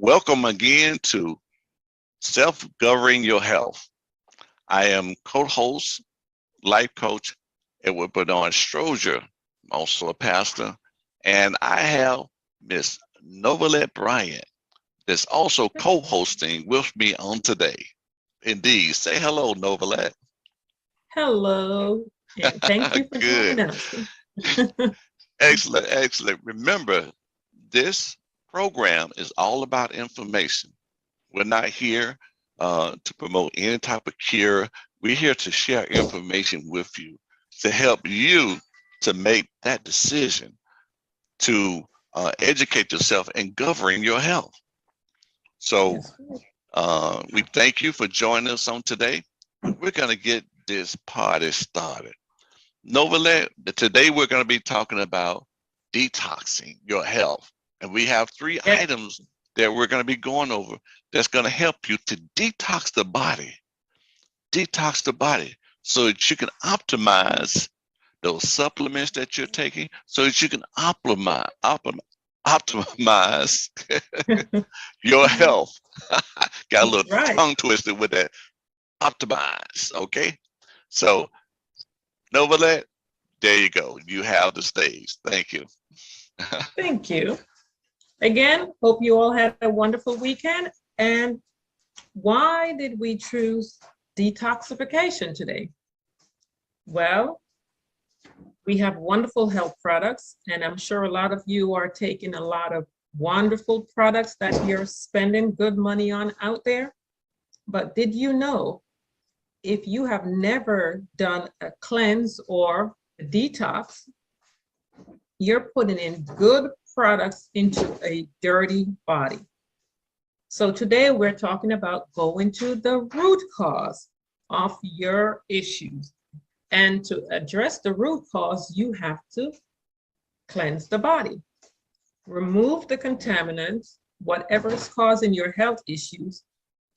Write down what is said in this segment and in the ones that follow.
Welcome again to Self-Governing Your Health. I am co-host, life coach, Edward Bernard Strozier, also a pastor, and I have Miss Novelette Bryant that's also co-hosting with me on today. Indeed, say hello, Novelette. Hello, and thank you for Good. joining us. Excellent, excellent. Remember, this program is all about information. We're not here to promote any type of cure. We're here to share information with you to help you to make that decision to educate yourself and govern your health. So we thank you for joining us on today. We're going to get this party started. Novelette, today we're going to be talking about detoxing your health. And we have three items that we're going to be going over that's going to help you to detox the body so that you can optimize those supplements that you're taking so that you can optimize your health. Got a little tongue twisted with that. Optimize, okay? So, Novelette, there you go. You have the stage. Thank you. Thank you. Again, hope you all had a wonderful weekend. And why did we choose detoxification today? Well, we have wonderful health products, and I'm sure a lot of you are taking a lot of wonderful products that you're spending good money on out there. But did you know, if you have never done a cleanse or a detox, you're putting in good products into a dirty body. So today we're talking about going to the root cause of your issues. And to address the root cause, you have to cleanse the body, remove the contaminants, whatever is causing your health issues,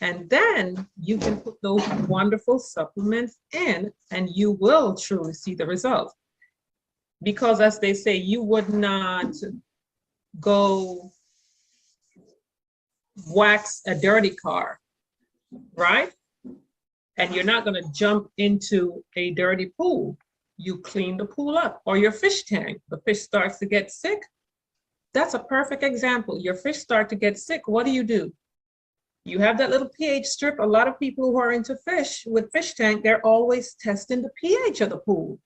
and then you can put those wonderful supplements in and you will truly see the results. Because as they say, you would not go wax a dirty car, right? And you're not going to jump into a dirty pool. You clean the pool up, or your fish tank. The fish starts to get sick. That's a perfect example. Your fish start to get sick. What do? You have that little pH strip. A lot of people who are into fish with fish tank, they're always testing the pH of the pool.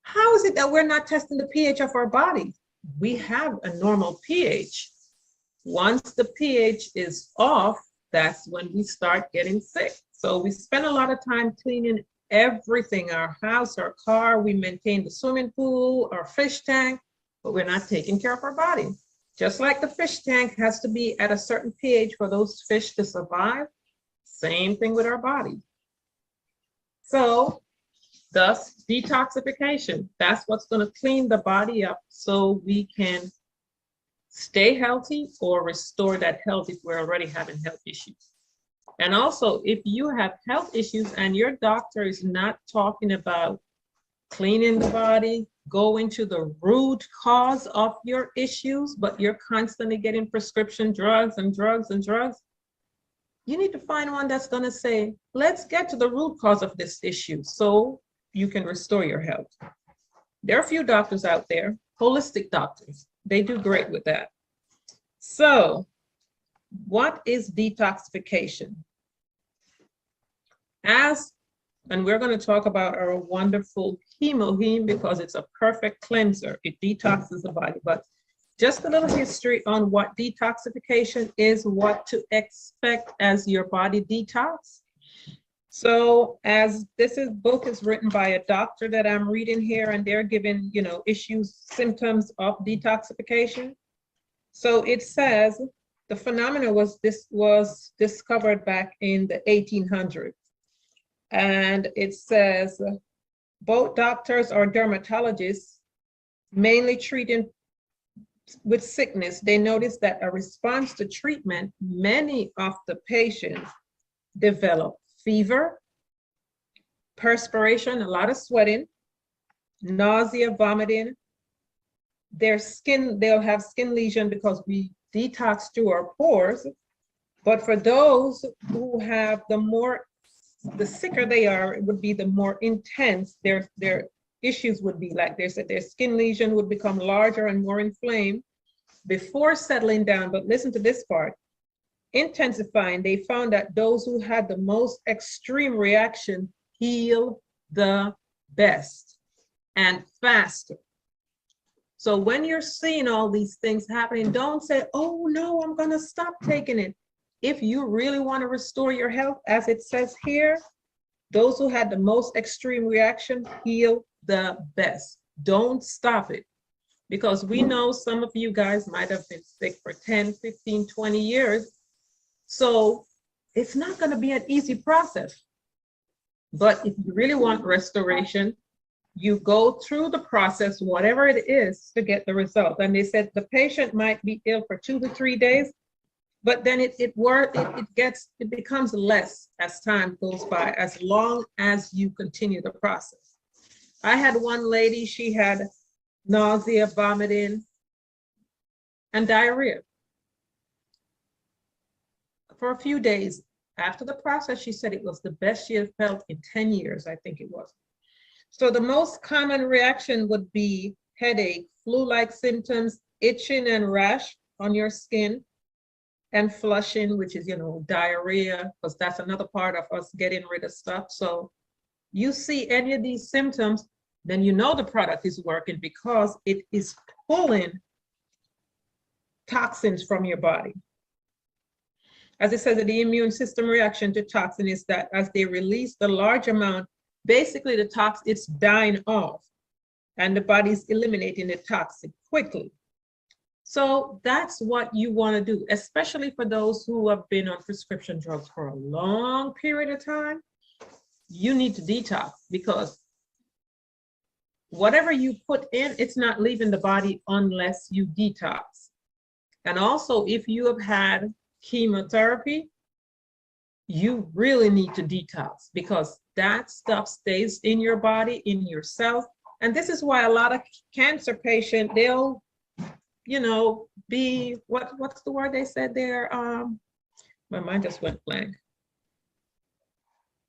How is it that we're not testing the pH of our body? We have a normal pH. Once the pH is off, that's when we start getting sick. So we spend a lot of time cleaning everything, our house, our car, we maintain the swimming pool, our fish tank, but we're not taking care of our body. Just like the fish tank has to be at a certain pH for those fish to survive, same thing with our body. So thus, detoxification, that's what's going to clean the body up so we can stay healthy or restore that health if we're already having health issues. And also, if you have health issues and your doctor is not talking about cleaning the body, going to the root cause of your issues, but you're constantly getting prescription drugs and drugs and drugs, you need to find one that's going to say, let's get to the root cause of this issue so you can restore your health. There are a few doctors out there, holistic doctors. They do great with that. So what is detoxification? And we're going to talk about our wonderful chemoheme because it's a perfect cleanser. It detoxes the body. But just a little history on what detoxification is, what to expect as your body detox. So as book is written by a doctor that I'm reading here, and they're giving, issues, symptoms of detoxification. So it says the phenomena was discovered back in the 1800s. And it says both doctors or dermatologists mainly treating with sickness, they noticed that a response to treatment, many of the patients develop fever, perspiration, a lot of sweating, nausea, vomiting. Their skin, they'll have skin lesion because we detox through our pores. But for those who have the sicker they are, it would be the more intense their issues would be. Like they said, their skin lesion would become larger and more inflamed before settling down. But listen to this part. Intensifying, they found that those who had the most extreme reaction heal the best and faster. So when you're seeing all these things happening, don't say, oh no, I'm gonna stop taking it. If you really want to restore your health, as it says here, those who had the most extreme reaction heal the best. Don't stop it, because we know some of you guys might have been sick for 10, 15, 20 years. So it's not going to be an easy process. But if you really want restoration, you go through the process, whatever it is, to get the result. And they said the patient might be ill for 2 to 3 days, but then it becomes less as time goes by, as long as you continue the process. I had one lady, she had nausea, vomiting, and diarrhea for a few days. After the process, she said it was the best she had felt in 10 years, I think it was. So the most common reaction would be headache, flu-like symptoms, itching and rash on your skin, and flushing, which is, diarrhea, because that's another part of us getting rid of stuff. So you see any of these symptoms, then you know the product is working, because it is pulling toxins from your body. As it says, the immune system reaction to toxin is that as they release the large amount, basically the toxin, it's dying off, and the body's eliminating the toxin quickly. So that's what you want to do, especially for those who have been on prescription drugs for a long period of time. You need to detox, because whatever you put in, it's not leaving the body unless you detox. And also, if you have had chemotherapy, you really need to detox, because that stuff stays in your body, in your cells. And this is why a lot of cancer patients, they'll be, what's the word they said there? My mind just went blank.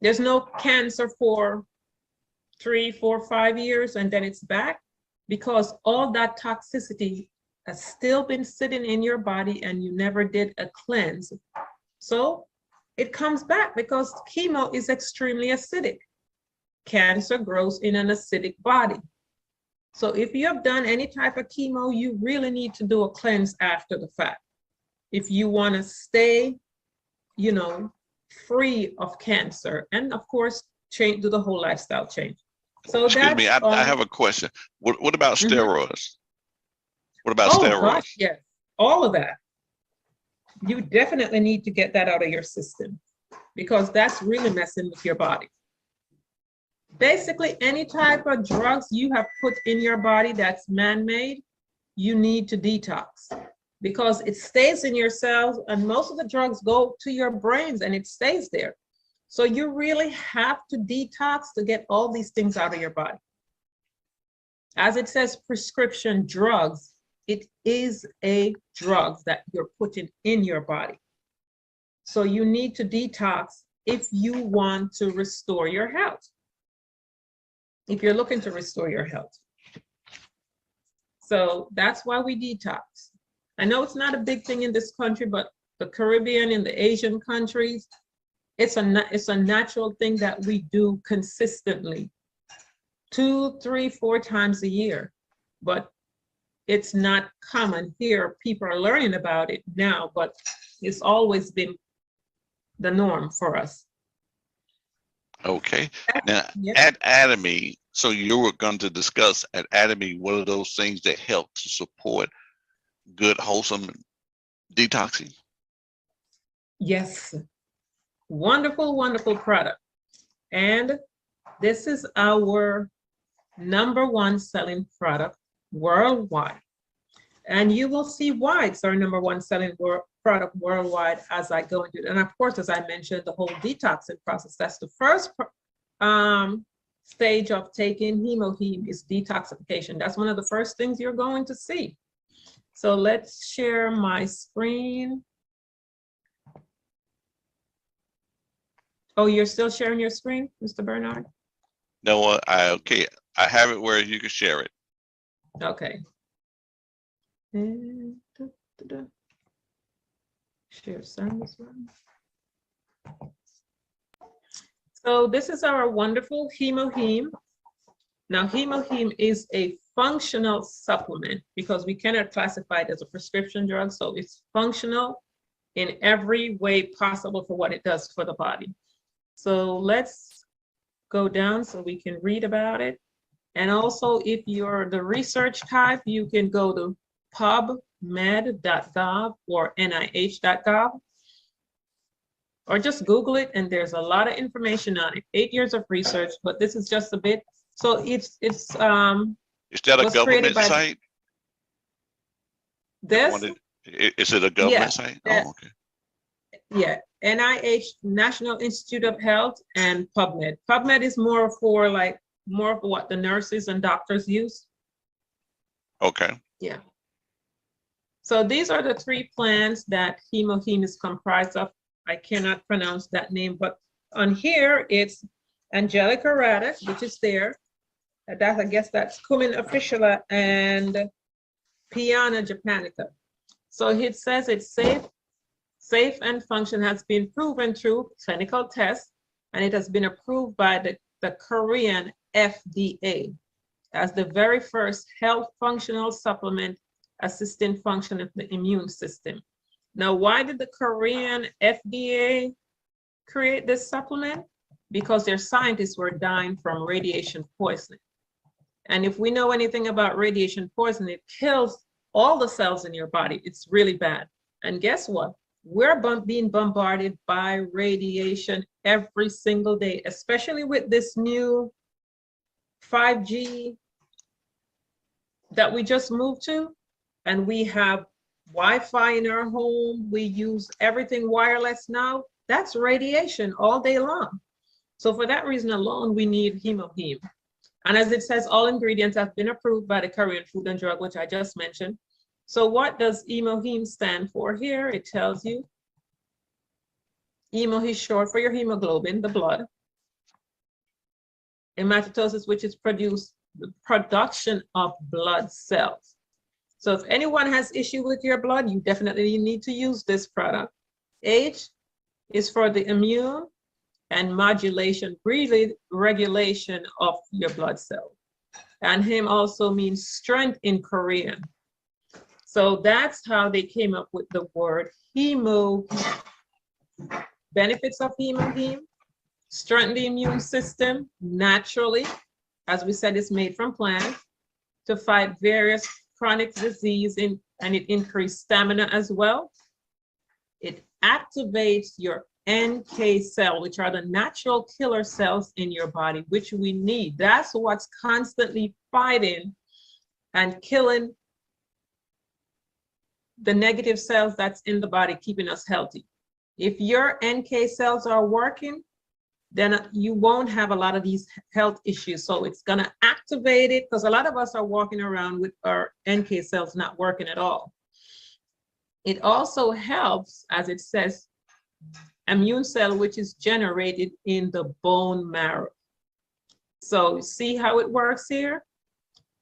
There's no cancer for 3, 4, 5 years, and then it's back, because all that toxicity has still been sitting in your body and you never did a cleanse. So it comes back, because chemo is extremely acidic. Cancer grows in an acidic body. So if you have done any type of chemo, you really need to do a cleanse after the fact, if you want to stay, free of cancer. And of course, do the whole lifestyle change. So excuse me, I have a question. What about steroids? What about steroids? Gosh, yes, all of that. You definitely need to get that out of your system, because that's really messing with your body. Basically, any type of drugs you have put in your body that's man-made, you need to detox, because it stays in your cells, and most of the drugs go to your brains and it stays there. So you really have to detox to get all these things out of your body. As it says, prescription drugs, it is a drug that you're putting in your body. So you need to detox if you want to restore your health, if you're looking to restore your health. So that's why we detox. I know it's not a big thing in this country, but the Caribbean and the Asian countries, it's a natural thing that we do consistently, 2, 3, 4 times a year. But it's not common here. People are learning about it now, but it's always been the norm for us. Okay. Now, at Atomy, so you were going to discuss at Atomy, what are those things that help to support good, wholesome detoxing? Yes. Wonderful, wonderful product. And this is our #1 selling product worldwide. And you will see why it's our #1 selling product worldwide as I go into it. And of course, as I mentioned, the whole detoxing process, that's the first stage of taking HemoHeme is detoxification. That's one of the first things you're going to see. So let's share my screen. Oh, you're still sharing your screen, Mr. Bernard? No, okay. I have it where you can share it. Okay. And share some as well. So this is our wonderful HemoHeme. Now, HemoHeme is a functional supplement because we cannot classify it as a prescription drug. So it's functional in every way possible for what it does for the body. So let's go down so we can read about it. And also, if you're the research type, you can go to pubmed.gov or nih.gov, or just Google it, and there's a lot of information on it. 8 years of research, but this is just a bit. So it's Is that a government site? This? Is it a government site? Oh, okay. Yeah, NIH, National Institute of Health, and PubMed. PubMed is more for what the nurses and doctors use. Okay. Yeah. So these are the 3 plants that HemoHeme is comprised of. I cannot pronounce that name, but on here it's Angelica radic, which is there. I guess that's Cumin officina and Piana japonica. So it says it's safe and function has been proven through clinical tests, and it has been approved by the Korean FDA as the very first health functional supplement assisting function of the immune system. Now, why did the Korean FDA create this supplement? Because their scientists were dying from radiation poisoning. And if we know anything about radiation poisoning, it kills all the cells in your body. It's really bad. And guess what? We're being bombarded by radiation every single day, especially with this new 5G that we just moved to. And we have Wi-Fi in our home. We use everything wireless now. That's radiation all day long. So for that reason alone, we need HemoHeme. And as it says, all ingredients have been approved by the Korean Food and Drug, which I just mentioned. So what does HemoHeme stand for here? It tells you. Hemo is short for your hemoglobin, the blood. Hematopoiesis, which is the production of blood cells. So if anyone has issue with your blood, you definitely need to use this product. H is for the immune and modulation, regulation of your blood cells. And him also means strength in Korean. So that's how they came up with the word HemoHeme. Benefits of HemoHeme: strengthen the immune system naturally. As we said, it's made from plants to fight various chronic disease, and it increases stamina as well. It activates your NK cell, which are the natural killer cells in your body, which we need. That's what's constantly fighting and killing the negative cells that's in the body, keeping us healthy. If your NK cells are working, then you won't have a lot of these health issues. So it's going to activate it, because a lot of us are walking around with our NK cells not working at all. It also helps, as it says, immune cell, which is generated in the bone marrow. So see how it works here?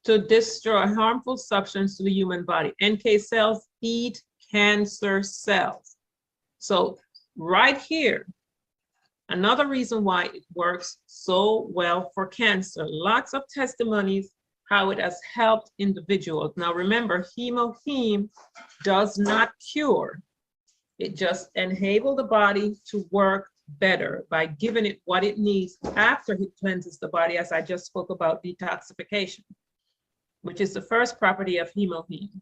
To destroy harmful substance to the human body. NK cells eat cancer cells. So right here, another reason why it works so well for cancer. Lots of testimonies how it has helped individuals. Now remember, HemoHeme does not cure. It just enables the body to work better by giving it what it needs after it cleanses the body, as I just spoke about detoxification, which is the first property of HemoHeme.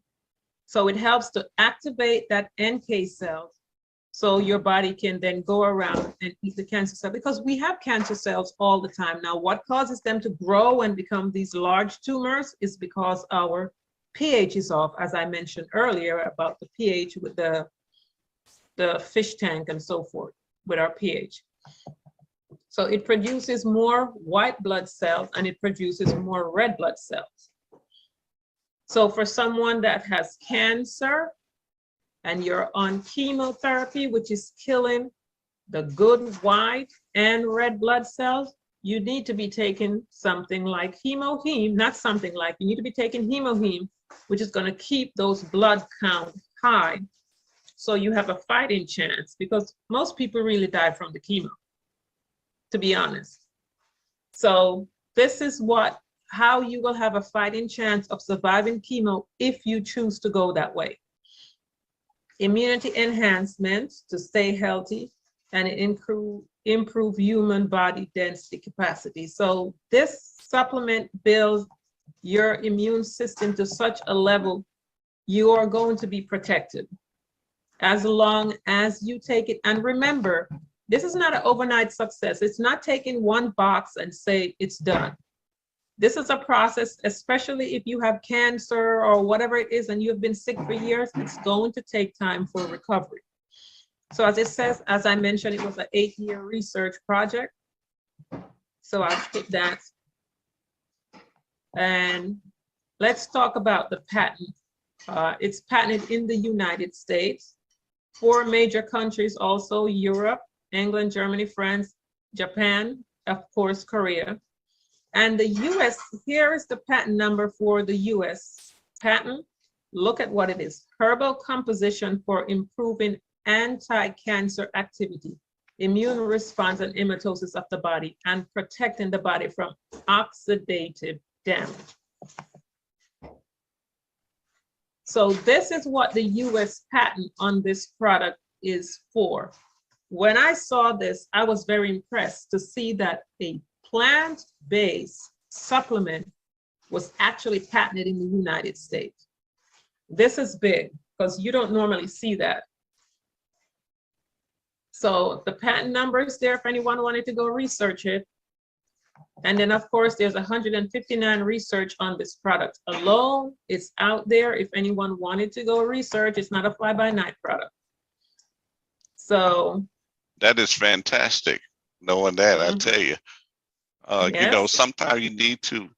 So it helps to activate that NK cells, so your body can then go around and eat the cancer cell, because we have cancer cells all the time. Now, what causes them to grow and become these large tumors is because our pH is off, as I mentioned earlier about the pH with the fish tank and so forth with our pH. So it produces more white blood cells and it produces more red blood cells. So for someone that has cancer and you're on chemotherapy, which is killing the good white and red blood cells, you need to be taking something like hemoheme, not something like, you need to be taking hemoheme, which is going to keep those blood count high. So you have a fighting chance, because most people really die from the chemo, to be honest. So this is how you will have a fighting chance of surviving chemo if you choose to go that way. Immunity enhancement to stay healthy and improve human body density capacity. So this supplement builds your immune system to such a level you are going to be protected as long as you take it. And remember, this is not an overnight success. It's not taking one box and say it's done. This is a process, especially if you have cancer or whatever it is and you've been sick for years, it's going to take time for recovery. So as it says, as I mentioned, it was an 8-year research project. So I'll put that. And let's talk about the patent. It's patented in the United States, 4 major countries also: Europe, England, Germany, France, Japan, of course, Korea. And the US, here is the patent number for the US patent. Look at what it is: herbal composition for improving anti-cancer activity, immune response and hematosis of the body, and protecting the body from oxidative damage. So this is what the US patent on this product is for. When I saw this, I was very impressed to see that a plant-based supplement was actually patented in the United States. This is big because you don't normally see that. So the patent number is there if anyone wanted to go research it. And then of course, there's 159 research on this product alone. It's out there if anyone wanted to go research. It's not a fly-by-night product. So that is fantastic, knowing that. I tell you, yes. You know, sometimes you need to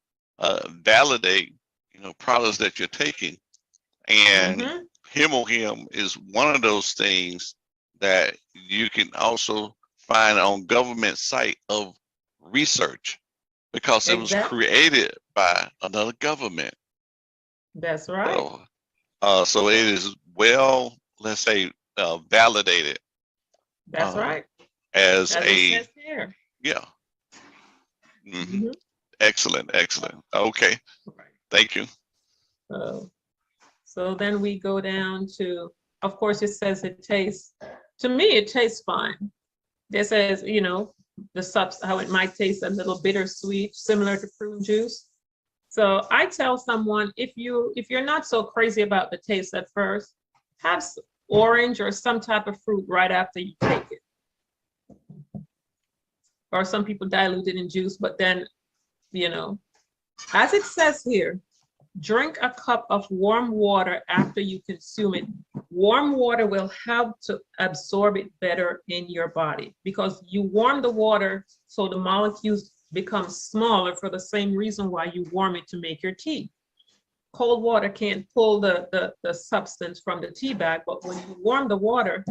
validate, you know, products that you're taking, and hemoheme is one of those things that you can also find on government site of research, because it was created by another government. That's right. So it is well, let's say, validated. That's right. As it says here. Yeah. Excellent, excellent. Okay, thank you. So then we go down to, of course, it says it tastes, to me, it tastes fine. This says, you know, how it might taste a little bittersweet, similar to prune juice. So I tell someone, if you're not so crazy about the taste at first, have orange or some type of fruit right after you take it. Or some people dilute it in juice, but then, you know, as it says here, drink a cup of warm water after you consume it. Warm water will help to absorb it better in your body, because you warm the water so the molecules become smaller, for the same reason why you warm it to make your tea. Cold water can't pull the substance from the tea bag, but when you warm the water,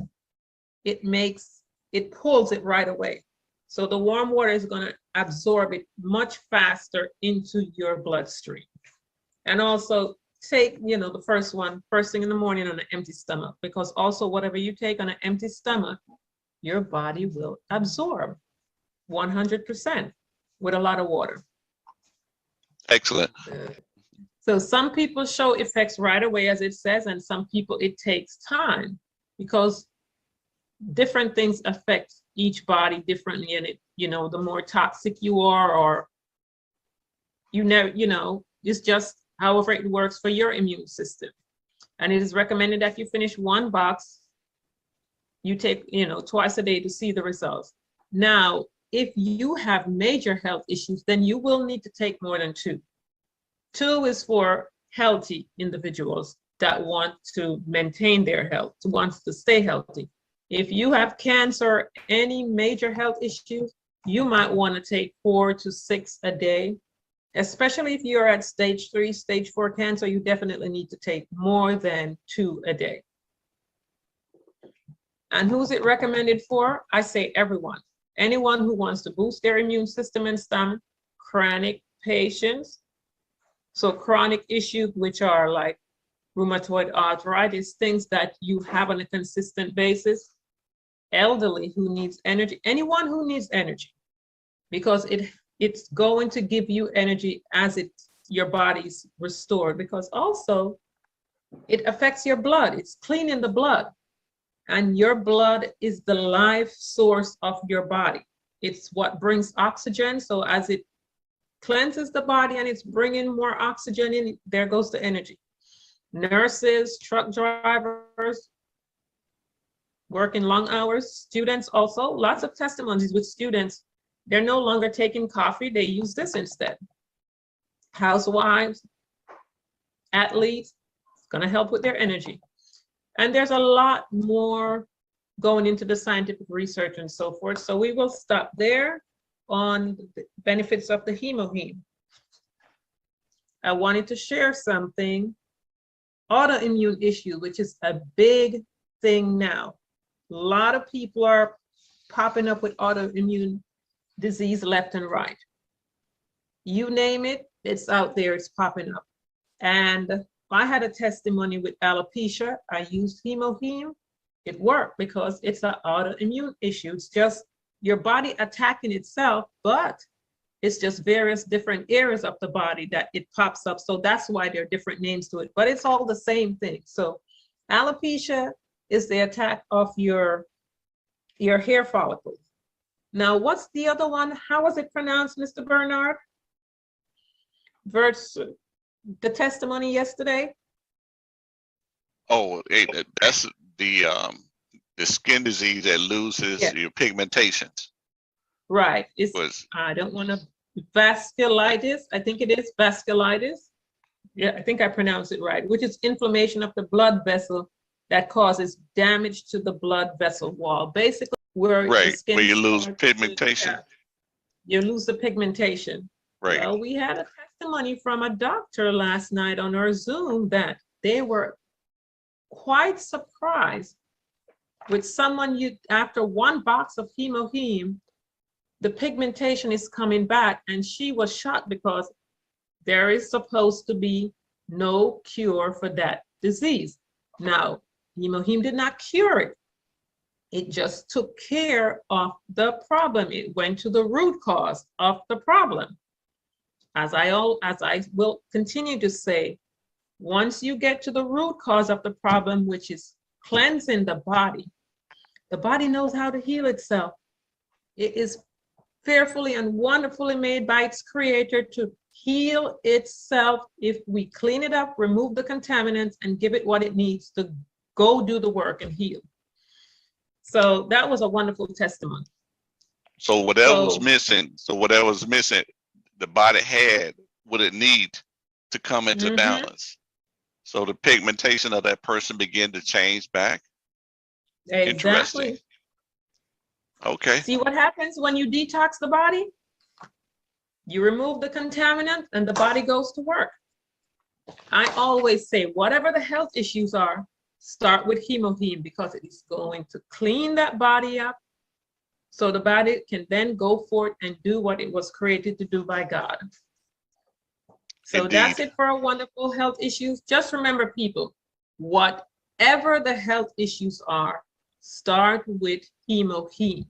it pulls it right away. So the warm water is going to absorb it much faster into your bloodstream. And also take, you know, the first thing in the morning on an empty stomach, because also whatever you take on an empty stomach, your body will absorb 100% with a lot of water. Excellent. So some people show effects right away, as it says, and some people it takes time, because different things affect each body differently. And it, you know, the more toxic you are, or it's just however it works for your immune system. And it is recommended that you finish 1 box, you take, you know, twice a day to see the results. Now, if you have major health issues, then you will need to take more than 2. 2 is for healthy individuals that want to maintain their health, wants to stay healthy. If you have cancer, any major health issues, you might want to take 4 to 6 a day. Especially if you're at stage 3, stage 4 cancer, you definitely need to take more than 2 a day. And who's it recommended for? I say everyone. Anyone who wants to boost their immune system and stomach, chronic patients. So chronic issues, which are like rheumatoid arthritis, things that you have on a consistent basis, elderly who needs energy, anyone who needs energy, because it's going to give you energy as your body's restored, because also it affects your blood. It's cleaning the blood, and your blood is the life source of your body. It's what brings oxygen. So as it cleanses the body and it's bringing more oxygen in, there goes the energy. Nurses, truck drivers, working long hours, students also, lots of testimonies with students. They're no longer taking coffee, they use this instead. Housewives, athletes, it's gonna help with their energy. And there's a lot more going into the scientific research and so forth. So we will stop there on the benefits of the hemoheme. I wanted to share something, autoimmune issue, which is a big thing now. A lot of people are popping up with autoimmune disease left and right. You name it, it's out there, it's popping up. And I had a testimony with alopecia. I used hemoheme. It worked because it's an autoimmune issue. It's just your body attacking itself, but it's just various different areas of the body that it pops up. So that's why there are different names to it, but it's all the same thing. So alopecia is the attack of your hair follicles. Now, what's the other one? How was it pronounced, Mr. Bernard? The testimony yesterday? Oh, that's the skin disease that loses your pigmentations. Right. I don't want to, vasculitis. I think it is vasculitis. Yeah, I think I pronounced it right, which is inflammation of the blood vessel that causes damage to the blood vessel wall. Basically, where you lose pigmentation. You lose the pigmentation. Right. Well, we had a testimony from a doctor last night on our Zoom that they were quite surprised with someone after 1 box of hemoheme, the pigmentation is coming back, and she was shocked because there is supposed to be no cure for that disease. Now, hemoheme did not cure it. It just took care of the problem. It went to the root cause of the problem. As I will continue to say, once you get to the root cause of the problem, which is cleansing the body knows how to heal itself. It is fearfully and wonderfully made by its creator to heal itself if we clean it up, remove the contaminants, and give it what it needs to go do the work and heal. So that was a wonderful testimony. So whatever was missing, the body had what it needs to come into balance. So the pigmentation of that person began to change back. Exactly. Interesting. Okay. See what happens when you detox the body? You remove the contaminant and the body goes to work. I always say, whatever the health issues are, start with hemoheme because it is going to clean that body up so the body can then go forth and do what it was created to do by God. So Indeed. That's it for our wonderful health issues. Just remember, people, whatever the health issues are, start with hemoheme.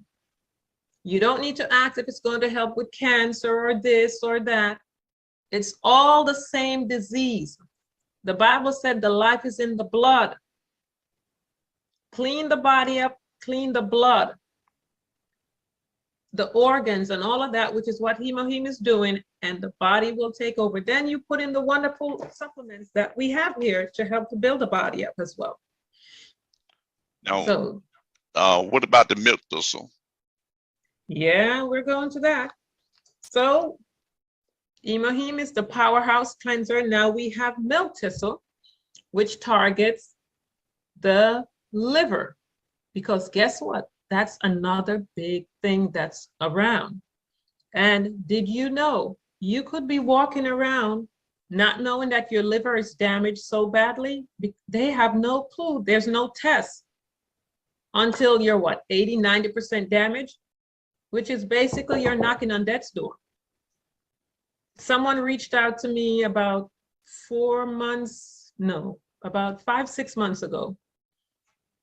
You don't need to ask if it's going to help with cancer or this or that. It's all the same disease. The Bible said the life is in the blood. Clean the body up, clean the blood, the organs and all of that, which is what hemoheme is doing, and the body will take over. Then you put in the wonderful supplements that we have here to help to build the body up as well. Now, what about the milk thistle? Yeah, we're going to that. So hemoheme is the powerhouse cleanser. Now we have milk thistle, which targets the liver, because guess what? That's another big thing that's around. And did you know You could be walking around not knowing that your liver is damaged so badly. They have no clue. There's no test until you're what, 80, 90% damaged, which is basically you're knocking on death's door. Someone reached out to me about 5, 6 months ago.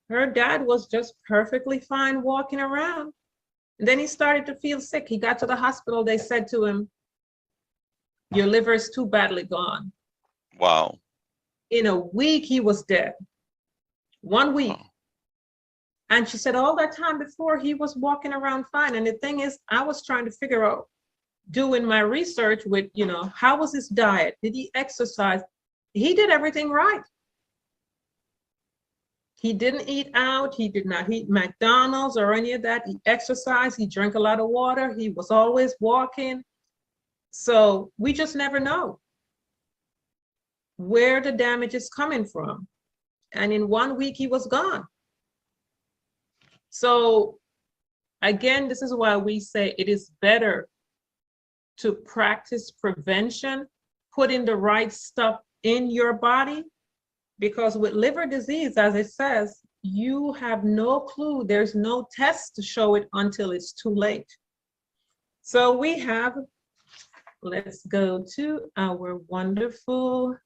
Her dad was just perfectly fine walking around. And then he started to feel sick. He got to the hospital. They said to him, your liver is too badly gone. Wow. In a week, he was dead. 1 week. Wow. And she said all that time before, he was walking around fine. And the thing is, I was trying to figure out, doing my research with, how was his diet? Did he exercise? He did everything right. He didn't eat out. He did not eat McDonald's or any of that. He exercised. He drank a lot of water. He was always walking. So we just never know where the damage is coming from. And in 1 week, he was gone. So again, this is why we say it is better to practice prevention, putting the right stuff in your body, because with liver disease, as it says, you have no clue. There's no test to show it until it's too late. So we have, let's go to our wonderful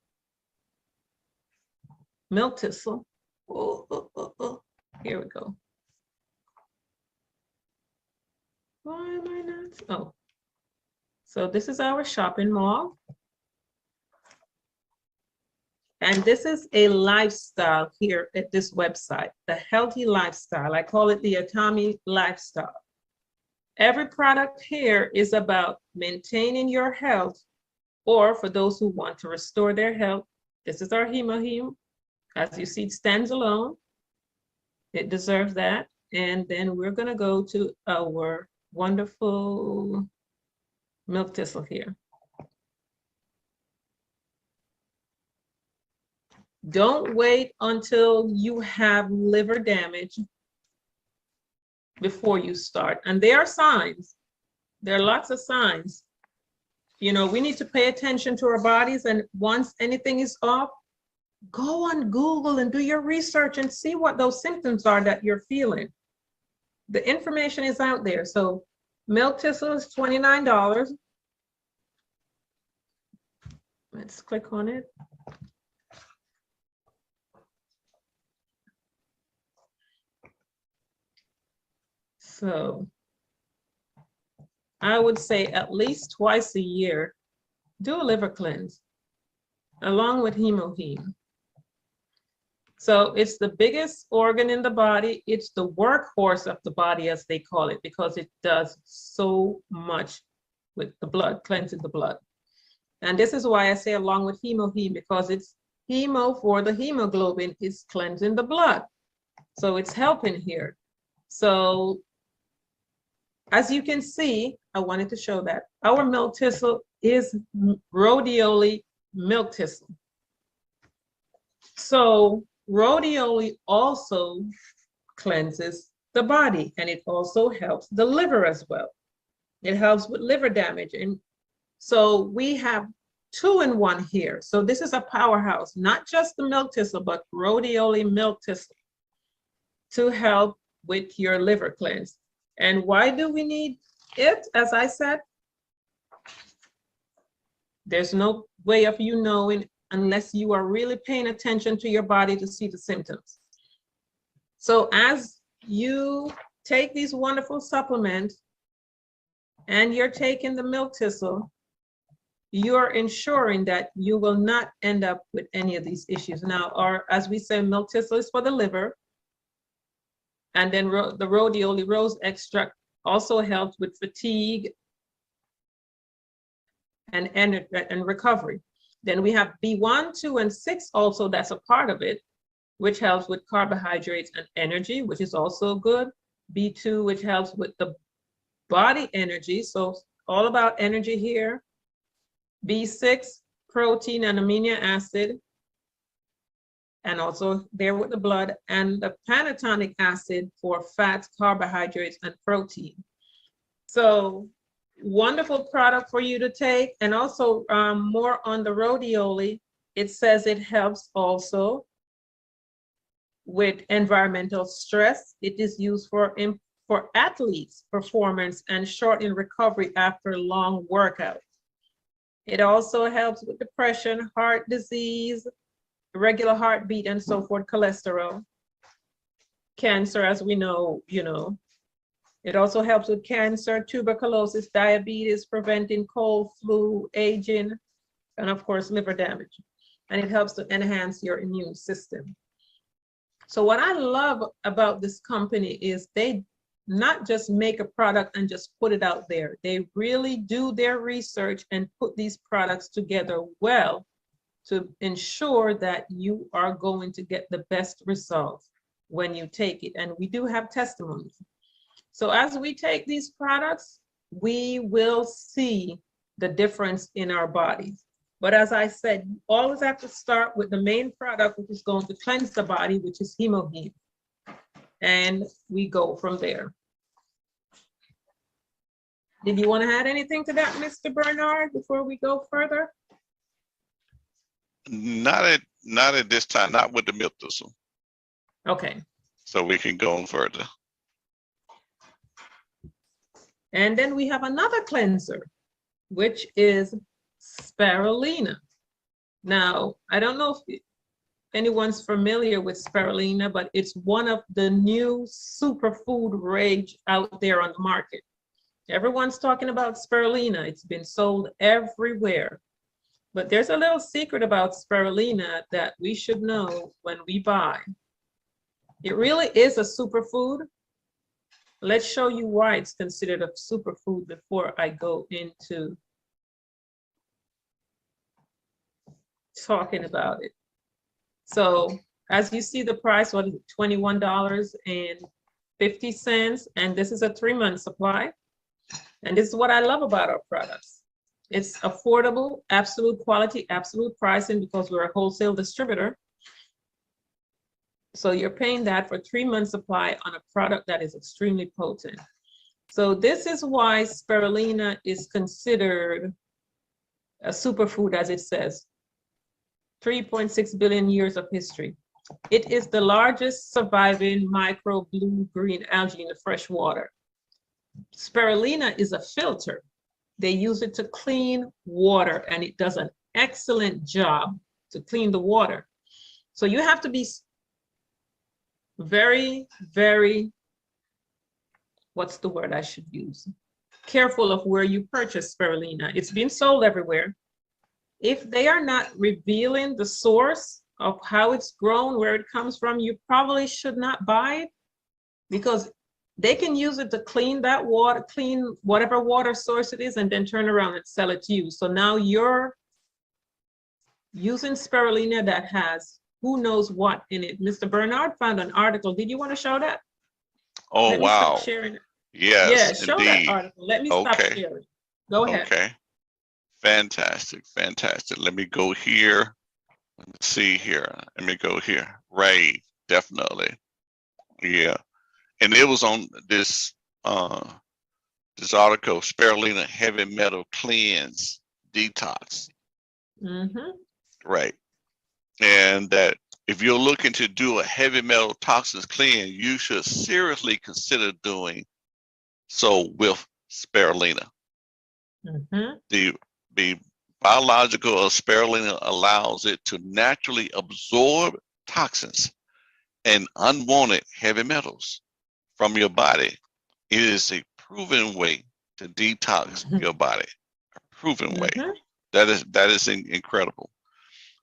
milk thistle. Here we go. Why am I not? Oh. So this is our shopping mall. And this is a lifestyle here at this website, the healthy lifestyle. I call it the Atomy lifestyle. Every product here is about maintaining your health, or for those who want to restore their health. This is our Hemoheme. As you see, it stands alone. It deserves that. And then we're gonna go to our wonderful milk thistle here. Don't wait until you have liver damage before you start. And there are signs. There are lots of signs. We need to pay attention to our bodies. And once anything is off, go on Google and do your research and see what those symptoms are that you're feeling. The information is out there. So milk thistle is $29. Let's click on it. So I would say at least twice a year, do a liver cleanse along with Hemoheme. So it's the biggest organ in the body. It's the workhorse of the body, as they call it, because it does so much with the blood, cleansing the blood. And this is why I say along with Hemoheme, because it's hemo for the hemoglobin is cleansing the blood. So it's helping here. So as you can see, I wanted to show that our milk thistle is rhodiola milk thistle. So rhodiola also cleanses the body, and it also helps the liver as well. It helps with liver damage. And so we have 2-in-1 here. So this is a powerhouse, not just the milk thistle, but rhodiola milk thistle to help with your liver cleanse. And why do we need it? As I said, there's no way of you knowing unless you are really paying attention to your body to see the symptoms. So as you take these wonderful supplements and you're taking the milk thistle, you're ensuring that you will not end up with any of these issues. Now, or as we say, milk thistle is for the liver. And then the rhodiola rose extract also helps with fatigue and energy and recovery. Then we have B1, 2, and 6 also, that's a part of it, which helps with carbohydrates and energy, which is also good. B2, which helps with the body energy, so all about energy here. B6, protein and amino acid, and also there with the blood, and the pantothenic acid for fats, carbohydrates, and protein. So wonderful product for you to take. And also more on the rhodiola, it says it helps also with environmental stress. It is used for athletes' performance and short in recovery after long workout. It also helps with depression, heart disease, irregular heartbeat, and so forth, cholesterol, cancer, as we know, It also helps with cancer, tuberculosis, diabetes, preventing cold, flu, aging, and of course, liver damage. And it helps to enhance your immune system. So what I love about this company is they not just make a product and just put it out there. They really do their research and put these products together well to ensure that you are going to get the best results when you take it. And we do have testimonies. So as we take these products, we will see the difference in our bodies. But as I said, you always have to start with the main product, which is going to cleanse the body, which is hemoglobin. And we go from there. Did you want to add anything to that, Mr. Bernard, before we go further? Not at this time, not with the milk thistle. Okay. So we can go on further. And then we have another cleanser, which is spirulina. Now, I don't know if anyone's familiar with spirulina, but it's one of the new superfood rage out there on the market. Everyone's talking about spirulina. It's been sold everywhere. But there's a little secret about spirulina that we should know when we buy. It really is a superfood. Let's show you why it's considered a superfood before I go into talking about it. So as you see the price, what is it, $21.50, and this is a 3-month supply. And this is what I love about our products. It's affordable, absolute quality, absolute pricing, because we're a wholesale distributor. So you're paying that for 3-month supply on a product that is extremely potent. So this is why spirulina is considered a superfood, as it says. 3.6 billion years of history. It is the largest surviving micro blue-green algae in the fresh water. Spirulina is a filter. They use it to clean water, and it does an excellent job to clean the water. So you have to be very, very, what's the word I should use? Careful of where you purchase spirulina. It's being sold everywhere. If they are not revealing the source of how it's grown, where it comes from, you probably should not buy it, because they can use it to clean that water, clean whatever water source it is, and then turn around and sell it to you. So now you're using spirulina that has who knows what in it. Mr. Bernard found an article. Did you want to show that? Oh, Let me wow. stop sharing it. Yes, yeah, show indeed. that article. Let me stop sharing. Go ahead. Okay. Fantastic, fantastic. Let me go here. Let me see here. Let me go here. Rave, definitely. Yeah. And it was on this this article, spirulina heavy metal cleanse detox. Mm-hmm. Right. And that if you're looking to do a heavy metal toxins cleanse, you should seriously consider doing so with spirulina. Mm-hmm. The biological of spirulina allows it to naturally absorb toxins and unwanted heavy metals from your body. It is a proven way to detox your body. A proven way. That is incredible.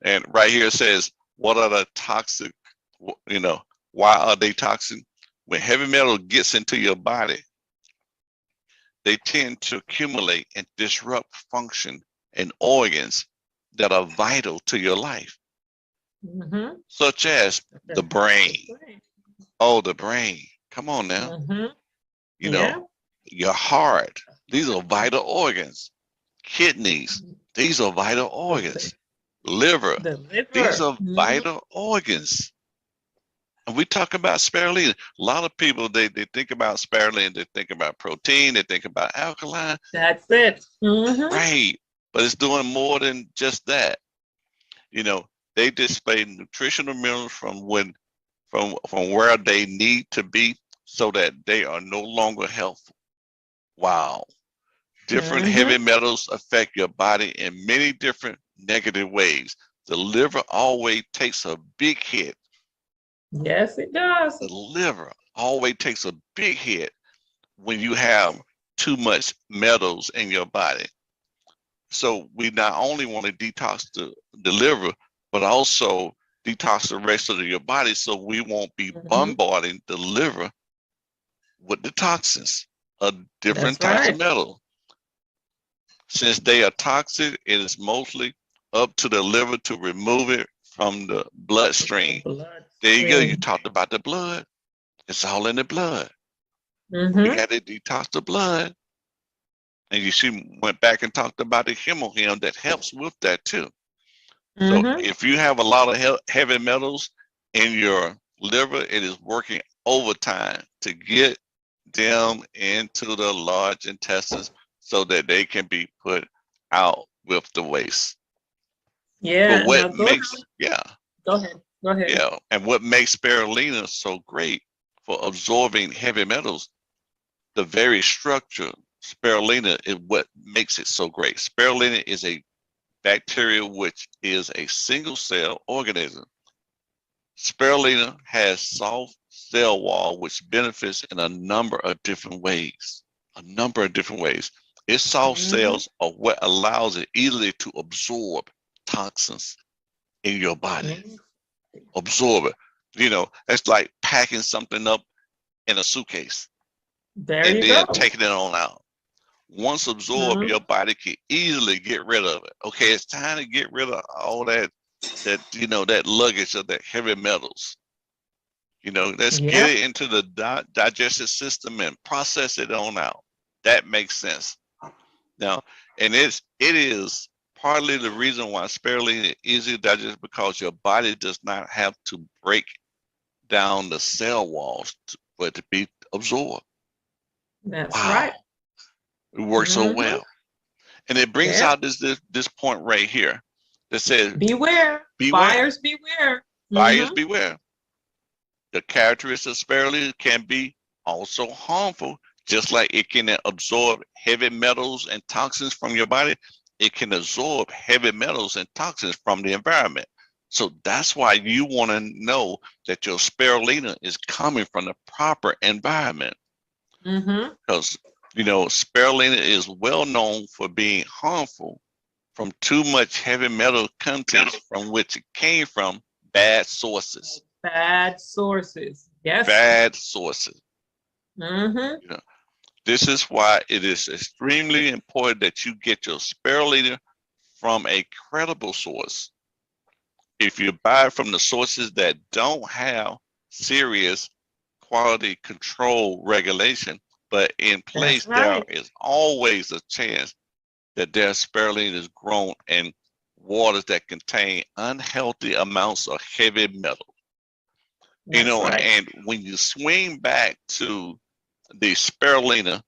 And right here it says, what are the toxic, why are they toxic? When heavy metal gets into your body, they tend to accumulate and disrupt function and organs that are vital to your life, such as the brain. Oh, the brain. Come on now. Your heart. These are vital organs. Kidneys. These are vital organs. Liver. These are vital organs. And we talk about spirulina. A lot of people, they think about spirulina, they think about protein, they think about alkaline. That's it. Mm-hmm. Right. But it's doing more than just that. You know, they display nutritional minerals from where they need to be so that they are no longer helpful. Wow. Different heavy Mm-hmm. metals affect your body in many different negative ways. The liver always takes a big hit. Yes, it does. The liver always takes a big hit when you have too much metals in your body. So we not only want to detox the liver, but also detox the rest of your body so we won't be Mm-hmm. bombarding the liver with the toxins of different That's types of right. metal. Since they are toxic, it is mostly up to the liver to remove it from the The bloodstream. There you go. You bloodstream. talked about the blood. It's all in the blood. We Mm-hmm. got to detox the blood. And you see, went back and talked about the hemohim that helps with that too. So Mm-hmm. if you have a lot of heavy metals in your liver, it is working overtime to get them into the large intestines so that they can be put out with the waste. But Yeah. what Now go makes, ahead. yeah, Go ahead. Go ahead. yeah, and what makes spirulina so great for absorbing heavy metals, the very structure, spirulina is what makes it so great. Spirulina is a bacteria which is a single cell organism. Spirulina has soft cell wall which benefits in a number of different ways. A number of different ways. Its soft Mm-hmm. cells are what allows it easily to absorb toxins in your body. Mm-hmm. Absorb it. You know, it's like packing something up in a suitcase There and you then go. taking it on out. Once absorbed, Mm-hmm. your body can easily get rid of it. Okay, it's time to get rid of all that luggage of that heavy metals. Let's get Yep. it into the digestive system and process it on out. That makes sense. Now, and it is partly the reason why spirulina is easy to digest because your body does not have to break down the cell walls for it to be absorbed. That's right. Wow, it works so Mm-hmm. well. And it brings Yep. out this point right here that says, Beware. beware, Buyers beware. buyers Mm-hmm. beware. The characteristics of spirulina can be also harmful, just like it can absorb heavy metals and toxins from your body. It can absorb heavy metals and toxins from the environment. So that's why you want to know that your spirulina is coming from the proper environment. Mm-hmm. Because, spirulina is well known for being harmful from too much heavy metal contents from which it came from bad sources. Bad sources. Yes. Bad sources. Mm-hmm. You know, this is why it is extremely important that you get your spirulina from a credible source. If you buy from the sources that don't have serious quality control regulation, but in place That's there right. is always a chance that their spirulina is grown in waters that contain unhealthy amounts of heavy metal. That's right. And when you swing back to the spirulina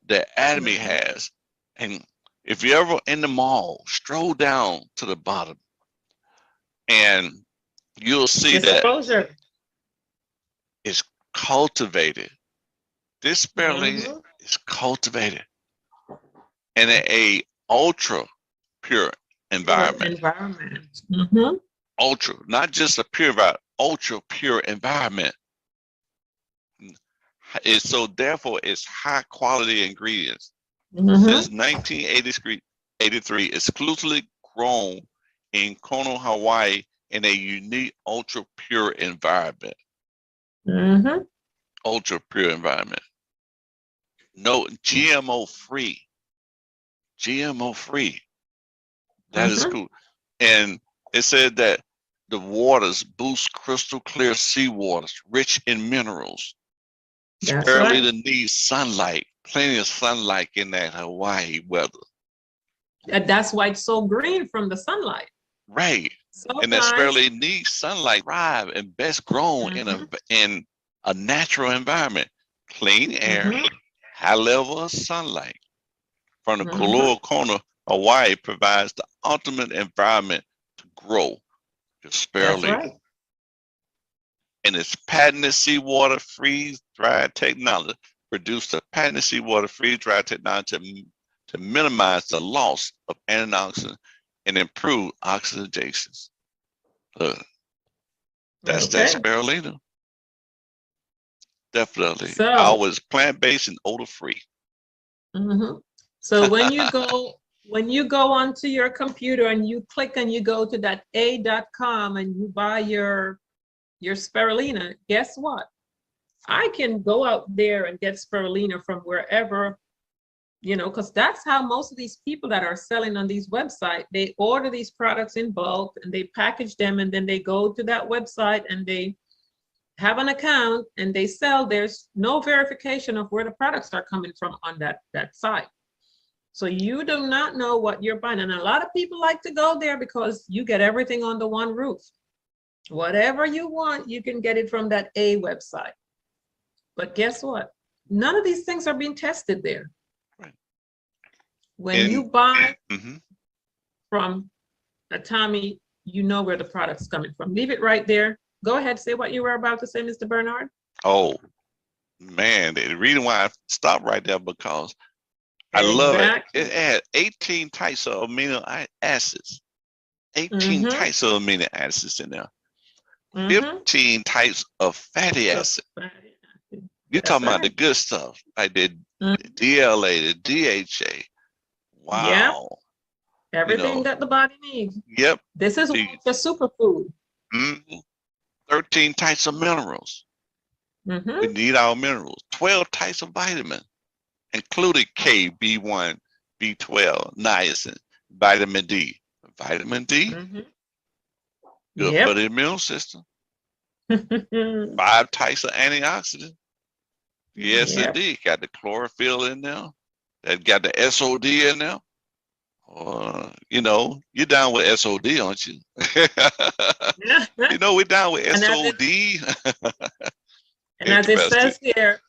that Atomy Mm-hmm. has, and if you're ever in the mall, stroll down to the bottom and you'll see that Disclosure. it's cultivated. This spirulina Mm-hmm. is cultivated in a ultra pure Pure environment. environment. Mm-hmm. Ultra, not just a pure environment, ultra pure environment. So therefore it's high quality ingredients. Mm-hmm. Since 1983, exclusively grown in Kono, Hawaii in a unique ultra pure environment. Mm-hmm. Ultra pure environment. No GMO free. GMO free. That is Mm-hmm. cool. And it said that the waters boost crystal clear seawaters, rich in minerals. That's right. Spirulina needs sunlight, plenty of sunlight in that Hawaii weather. And that's why it's so green from the sunlight. Right. So And that nice. spirulina needs sunlight, thrive, and best grown in a natural environment, clean air, Mm-hmm. high level of sunlight. From the Mm-hmm. Koloa corner, Hawaii provides the ultimate environment to grow your That's spirulina. right. And its patented seawater freeze-dried technology produced a patented seawater freeze-dried technology to minimize the loss of antioxidants and improve oxidation. That's that Okay. spirulina. Definitely. So, Always plant-based and odor-free. hmm so when you go onto your computer and you click and you go to that a.com and you buy your spirulina, guess what? I can go out there and get spirulina from wherever, because that's how most of these people that are selling on these websites, they order these products in bulk and they package them and then they go to that website and they have an account and they sell. There's no verification of where the products are coming from on that site. So you do not know what you're buying. And a lot of people like to go there because you get everything under one roof. Whatever you want, you can get it from that A website. But guess what? None of these things are being tested there. Right. When And you buy mhm. from Atomy, you know where the product's coming from. Leave it right there. Go ahead, say what you were about to say, Mr. Bernard. Oh man, the reason why I stopped right there because I love it. It Exactly. had 18 types of amino acids. 18 Mm-hmm. types of amino acids in there. Mm-hmm. 15 types of fatty So acid. fatty acid. You're That's talking about the right. good stuff, like the Mhm. DLA, the DHA. Yep. Wow. You Everything know, that the body needs. yep. This is The one of the superfood. 13 types of minerals. We Mm-hmm. need our minerals. 12 types of vitamins, including K, B1, B12, niacin, vitamin D. Vitamin D, Mm-hmm. good for Yep. the immune system. 5 types of antioxidants. Yes, Yep. indeed. Got the chlorophyll in there. That got the SOD in there. You're down with SOD, aren't you? We're down with And as it SOD. and as it Interesting. says here,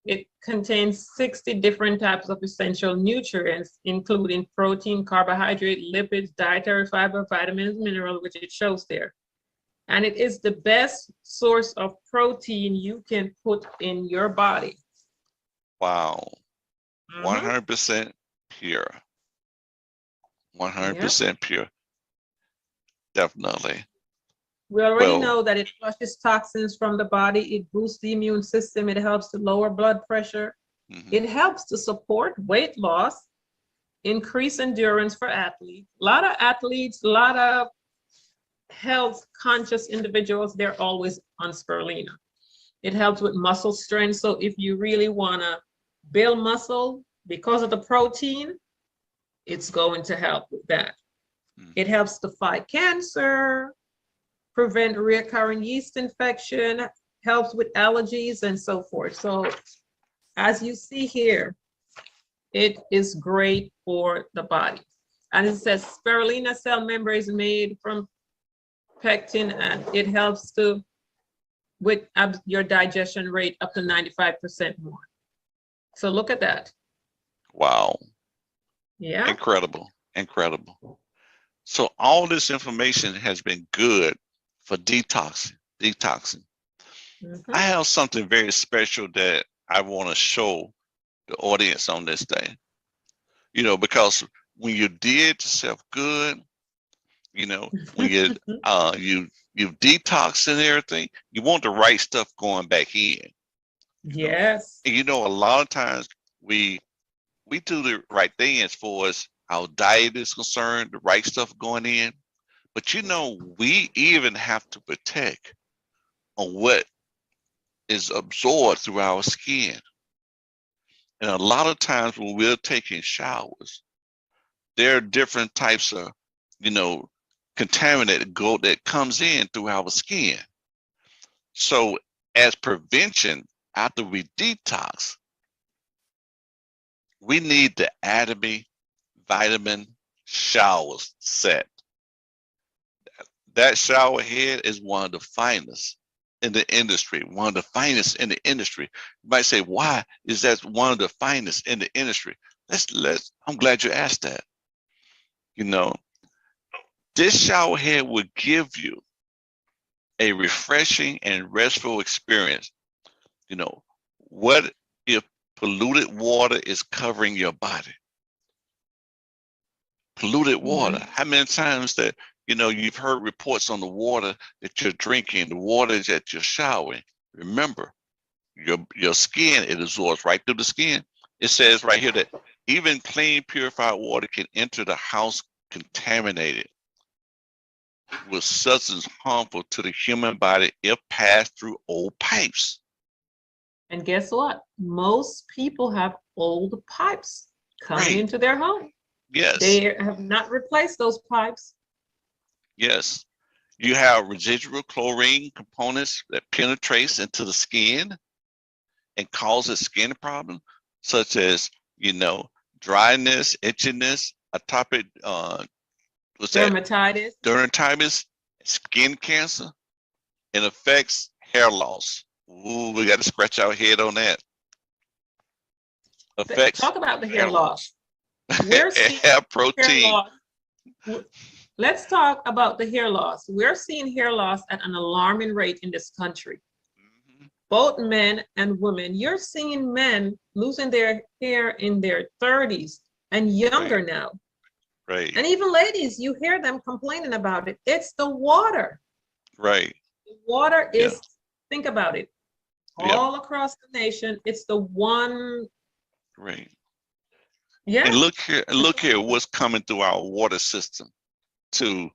it contains 60 different types of essential nutrients, including protein, carbohydrate, lipids, dietary fiber, vitamins, minerals, which it shows there. And it is the best source of protein you can put in your body. Wow. Mm-hmm. 100% pure. Yep. 100% pure. Definitely. We already Well, know that it flushes toxins from the body. It boosts the immune system. It helps to lower blood pressure. mhm. It helps to support weight loss, increase endurance for athletes. A lot of athletes, a lot of health conscious individuals, they're always on spirulina. It helps with muscle strength. So if you really want to build muscle because of the protein, it's going to help with that. It Mhm. helps to fight cancer, prevent recurring yeast infection, helps with allergies and so forth. So as you see here, it is great for the body. And it says spirulina cell membrane is made from pectin and it helps to with your digestion rate up to 95% more. So look at that. Wow. Yeah. Incredible. Incredible. So all this information has been good for detoxing. Detoxing. I Mm-hmm. have something very special that I want to show the audience on this day. Because when you did yourself good, when you detox and everything, you want the right stuff going back in. You know, Yes. and a lot of times we do the right thing as far as our diet is concerned, the right stuff going in. But we even have to protect on what is absorbed through our skin. And a lot of times when we're taking showers, there are different types of, you know, contaminant that comes in through our skin. So as prevention, after we detox, we need the Atomy vitamin showers set. That shower head is one of the finest in the industry, one of the finest in the industry. You might say, why is that one of the finest in the industry? I'm glad you asked that. You know, this shower head will give you a refreshing and restful experience. You know, what if polluted water is covering your body? Polluted water. How many times that, you've heard reports on the water that you're drinking, the water that you're showering? Remember, your skin, it absorbs right through the skin. It says right here that even clean, purified water can enter the house contaminated with substances harmful to the human body if passed through old pipes. And guess what? Most people have old pipes coming Right. into their home. Yes. They have not replaced those pipes. Yes. You have residual chlorine components that penetrates into the skin and causes skin problems, such as, dryness, itchiness, atopic, Dermatitis. Dermatitis, skin cancer, and affects hair loss. Ooh, we got to scratch our head on that. Affects Talk about the hair loss. We're seeing hair protein. Hair loss. Let's talk about the hair loss. We're seeing hair loss at an alarming rate in this country. Both men and women. You're seeing men losing their hair in their 30s and younger now. Right. And even ladies, you hear them complaining about it. It's the water. Right. The water is, think about it, all across the nation. It's the one. Right. Yeah. And look here, what's coming through our water system to,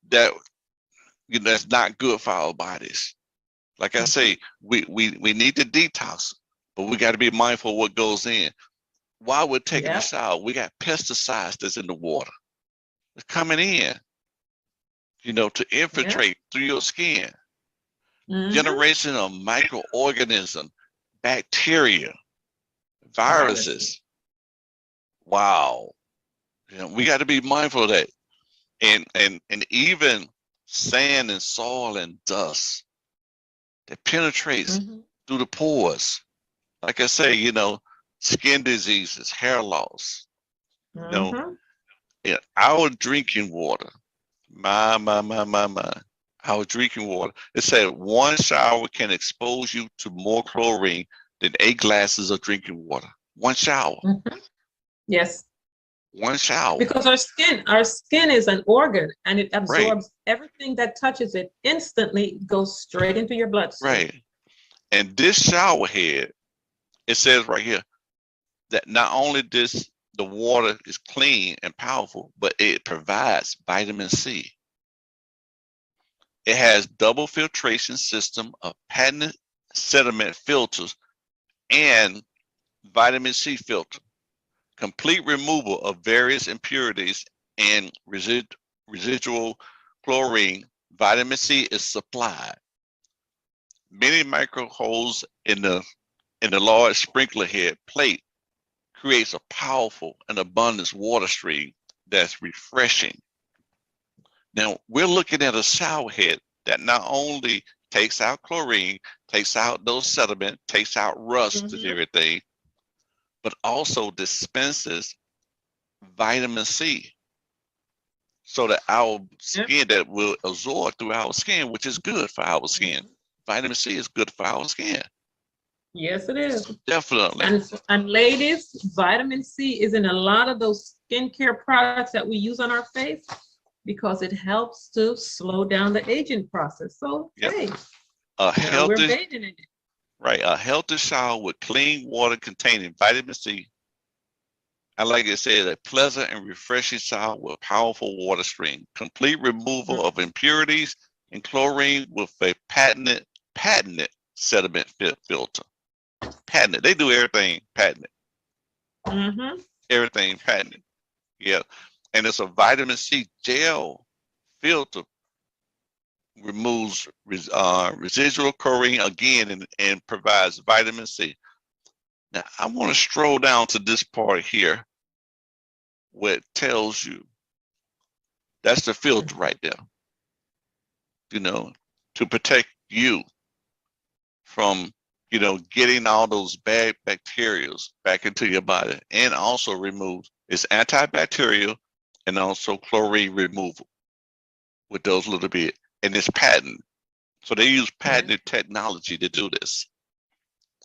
that's not good for our bodies. Like I say, we need to detox, but we got to be mindful of what goes in. While we're taking a shower, we got pesticides that's in the water. It's coming in, to infiltrate through your skin. Generation of microorganisms, bacteria, viruses. Wow. We got to be mindful of that. And even sand and soil and dust that penetrates through the pores. Like I say, skin diseases, hair loss. Our drinking water, our drinking water. It said one shower can expose you to more chlorine than 8 glasses of drinking water. One shower. Yes. One shower. Because our skin is an organ and it absorbs everything that touches it instantly, goes straight into your bloodstream. Right. And this shower head, it says right here that not only the water is clean and powerful, but it provides vitamin C. It has double filtration system of patented sediment filters and vitamin C filter. Complete removal of various impurities and residual chlorine. Vitamin C is supplied. Many micro holes in the large sprinkler head plate creates a powerful and abundant water stream that's refreshing. Now, we're looking at a shower head that not only takes out chlorine, takes out those sediment, takes out rust and everything, but also dispenses vitamin C so that our skin that will absorb through our skin, which is good for our skin. Vitamin C is good for our skin. Yes, it is. Definitely. And ladies, vitamin C is in a lot of those skincare products that we use on our face because it helps to slow down the aging process. So, hey, we're bathing in it. Right, a healthy shower with clean water containing vitamin C. I like it said, a pleasant and refreshing shower with powerful water stream. Complete removal of impurities and chlorine with a patented sediment filter. Patented. They do everything patented. Everything patented. Yeah. And it's a vitamin C gel filter. Removes residual chlorine again and provides vitamin C. Now, I want to stroll down to this part here where it tells you That's the filter right there, you know, to protect you from, you know, getting all those bad bacteria back into your body, and also remove, it's antibacterial and also chlorine removal with those little bit, and it's patent. So they use patented technology to do this.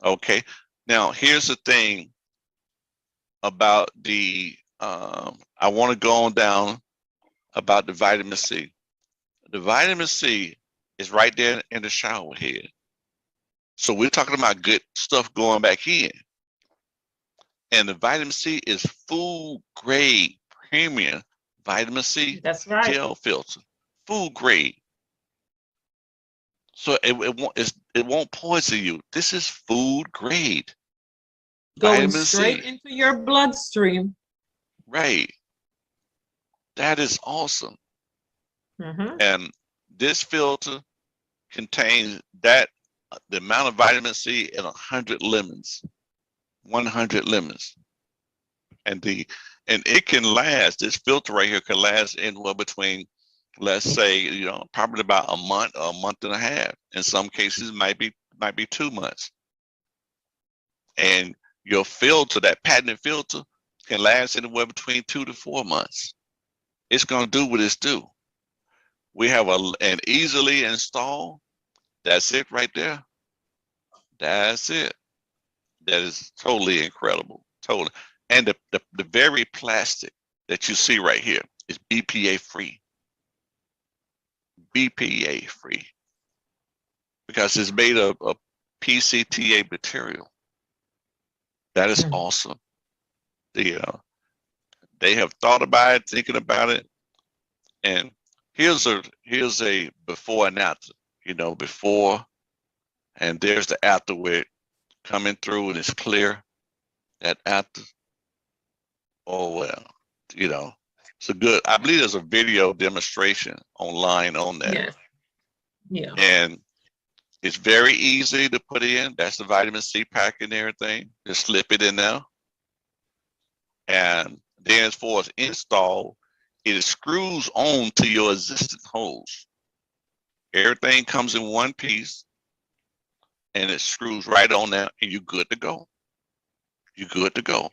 Okay. Now here's the thing about the, I want to go on down about the vitamin C. The vitamin C is right there in the shower head. So we're talking about good stuff going back in. And the vitamin C is food grade premium vitamin C. That's right. Gel filter, food grade. So it won't poison you. This is food grade. Going Vitamin straight C. into your bloodstream. Right. That is awesome. And this filter contains that, the amount of vitamin C in 100 lemons. 100 lemons. And it can last, this filter right here can last anywhere between, let's say, you know, probably about a month or a month and a half. In some cases, might be 2 months. And your filter, that patented filter, can last anywhere between 2 to 4 months. It's going to do what it's do. We have an easily install. That's it right there. That's it. That is totally incredible. Totally. And the very plastic that you see right here is BPA free. BPA free. Because it's made of PCTA material. That is awesome. They have thought about it, thinking about it. And here's a before and after, you know, before, and there's the after where it coming through and it's clear. That after, oh well, you know, it's a good, I believe there's a video demonstration online on that. Yeah. Yeah. And it's very easy to put in. That's the vitamin C pack and everything. Just slip it in there. And then as far as install, it screws on to your existing hose. Everything comes in one piece and it screws right on there and you're good to go. You're good to go.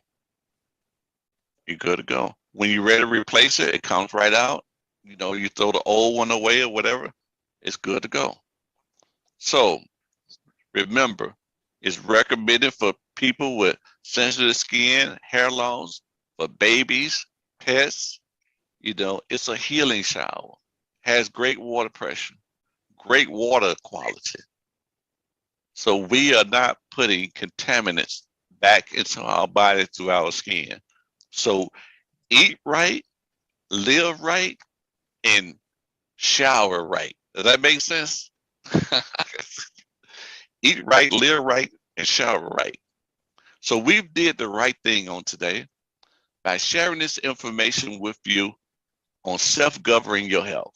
You're good to go. When you're ready to replace it, it comes right out. You know, you throw the old one away or whatever, it's good to go. So remember, it's recommended for people with sensitive skin, hair loss, for babies, pets. You know, it's a healing shower. Has great water pressure, great water quality. So we are not putting contaminants back into our body through our skin. So eat right, live right, and shower right. Does that make sense? Eat right, live right, and shower right. So we did the right thing on today by sharing this information with you on self-governing your health.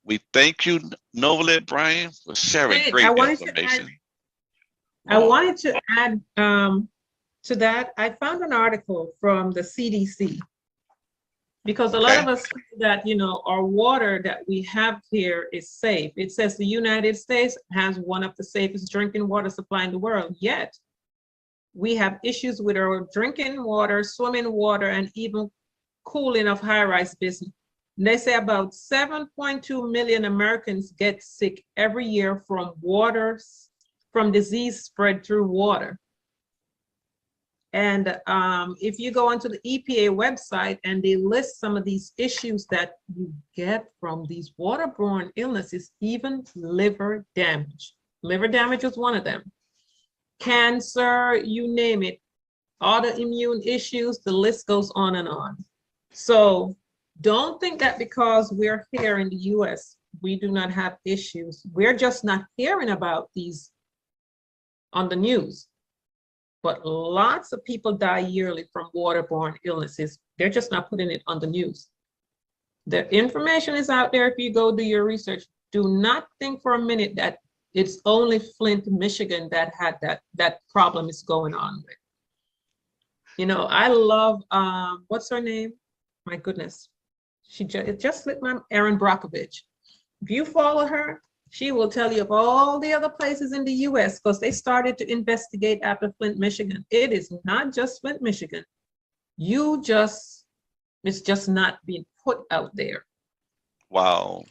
We thank you, Novelet Brian, for sharing great information. I wanted to add to that. I found an article from the CDC, because a lot of us think that, you know, our water that we have here is safe. It says the United States has one of the safest drinking water supply in the world, yet we have issues with our drinking water, swimming water, and even cooling of high-rise business. And they say about 7.2 million Americans get sick every year from disease spread through water. And if you go onto the EPA website and they list some of these issues that you get from these waterborne illnesses, even liver damage. Liver damage is one of them. Cancer, you name it, autoimmune issues, the list goes on and on. So don't think that because we're here in the US, we do not have issues. We're just not hearing about these on the news. But lots of people die yearly from waterborne illnesses. They're just not putting it on the news. The information is out there if you go do your research. Do not think for a minute that it's only Flint, Michigan that had that problem is going on with. You know, I love, what's her name? My goodness. Just like my Erin Brockovich. If you follow her, she will tell you of all the other places in the US because they started to investigate after Flint, Michigan. It is not just Flint, Michigan. It's just not being put out there. Wow.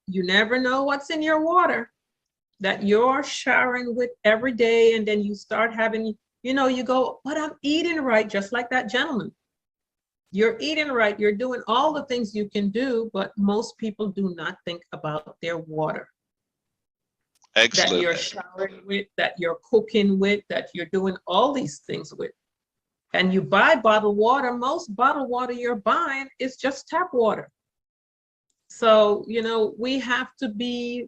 You never know what's in your water that you're showering with every day. And then you start having, you go, but I'm eating right, just like that gentleman. You're eating right, you're doing all the things you can do, but most people do not think about their water. Excellent. That you're showering with, that you're cooking with, that you're doing all these things with. And you buy bottled water, most bottled water you're buying is just tap water. So, we have to be,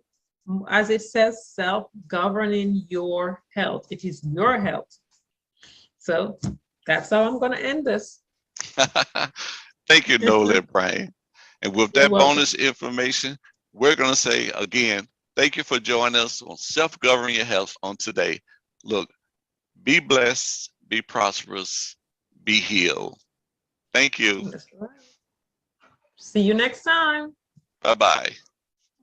as it says, self-governing your health. It is your health. So that's how I'm going to end this. Thank you, Nola and Brian. And with that bonus information, we're going to say again, thank you for joining us on Self-Governing Your Health on today. Look, be blessed, be prosperous, be healed. Thank you. That's right. See you next time. Bye-bye.